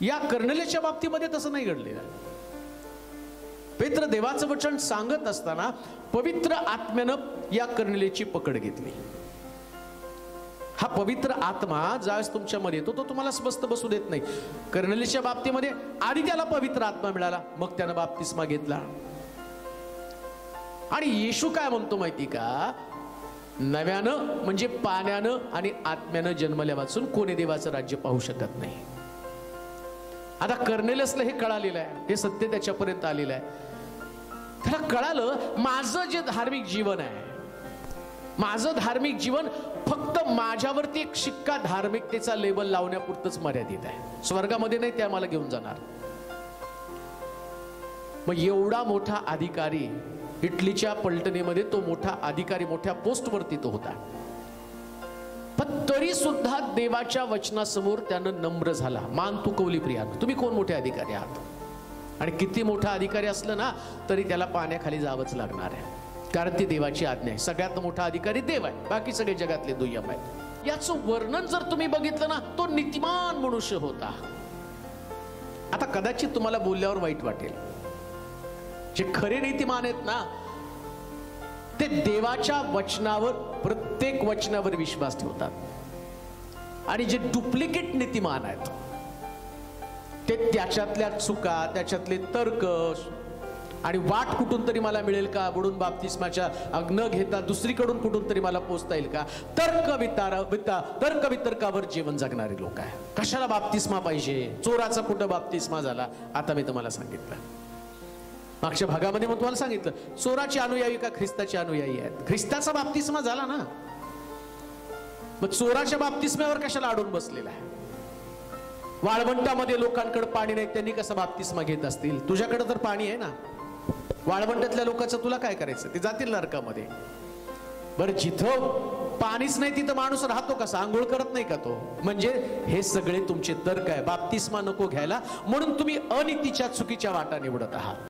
या कर्णेलेच्या बाबतीमध्ये तसं नाही घडलेलं. पेत्र देवाचं वचन सांगत असताना पवित्र आत्म्यानं या कर्णेलेची पकड घेतली. हा पवित्र आत्मा ज्यावेळेस तुमच्यामध्ये येतो तो तुम्हाला स्वस्थ बसू देत नाही. कर्णेलेच्या बाबतीमध्ये आधी त्याला पवित्र आत्मा मिळाला, मग त्यानं बाप्तिस्मा घेतला. आणि येशू काय म्हणतो माहिती का, नव्यानं म्हणजे पाण्यानं आणि आत्म्यानं जन्मल्यापासून कोणी देवाचं राज्य पाहू शकत नाही. आता कर्नेलियसला हे कळालेलं आहे, हे सत्य त्याच्यापर्यंत आलेलं आहे. त्याला कळालं माझं जे धार्मिक जीवन आहे, माझं धार्मिक जीवन फक्त माझ्यावरती एक शिक्का धार्मिकतेचा लेबल लावण्यापुरतच मर्यादित आहे. स्वर्गामध्ये नाही त्या मला घेऊन जाणार. मग एवढा मोठा अधिकारी, इटलीच्या पलटणीमध्ये तो मोठा अधिकारी, मोठ्या पोस्टवरती तो होता, पण तरी सुद्धा देवाच्या वचनासमोर त्यानं नम्र झाला, मान तुकवली. प्रियानं, तुम्ही कोण मोठे अधिकारी आहात? आणि किती मोठा अधिकारी असलं ना तरी त्याला पाण्याखाली जावंच लागणार आहे, कारण ती देवाची आज्ञा आहे. सगळ्यात मोठा अधिकारी देव आहे, बाकी सगळे जगातले दुय्यम आहेत. याचं वर्णन जर तुम्ही बघितलं ना, तो नीतिमान मनुष्य होता. आता कदाचित तुम्हाला बोलल्यावर वाईट वाटेल, जे खरे नीतिमान आहेत ना ते देवाच्या वचनावर, प्रत्येक वचनावर विश्वास ठेवतात. आणि जे डुप्लिकेट नीतिमान आहेत ते त्याच्यातल्या चुका, त्याच्यातले तर्क आणि वाट कुठून तरी मला मिळेल का म्हणून बाप्तिस्माच्या न घेता दुसरीकडून कुठून तरी मला पोचता येईल का, तर्क वितर्कावर जीवन जगणारे लोक आहे. कशाला बाप्तिस्मा पाहिजे, चोराचा कुठं बाप्तिस्मा झाला. आता मी तुम्हाला सांगितलं मागच्या भागामध्ये, मग तुम्हाला सांगितलं चोराचे अनुयायी का ख्रिस्ताचे अनुयायी आहेत. ख्रिस्ताचा बाप्तिस्मा झाला ना, मग चोराच्या बाप्तिस्म्यावर कशाला अडून बसलेला आहे. वाळवंटामध्ये लोकांकडे पाणी नाही, त्यांनी कसं बाप्तिस्मा घेत असतील. तुझ्याकडे तर पाणी आहे ना, वाळवंटातल्या लोकांचं तुला काय करायचं, ते जातील नरकामध्ये. बरं, जिथं पाणीच नाही तिथं माणूस राहतो कसा, आंघोळ करत नाही का तो. म्हणजे हे सगळे तुमचे तर्क आहे. बाप्तिस्मा नको घ्यायला म्हणून तुम्ही अनितीच्या चुकीच्या वाटा निवडत आहात.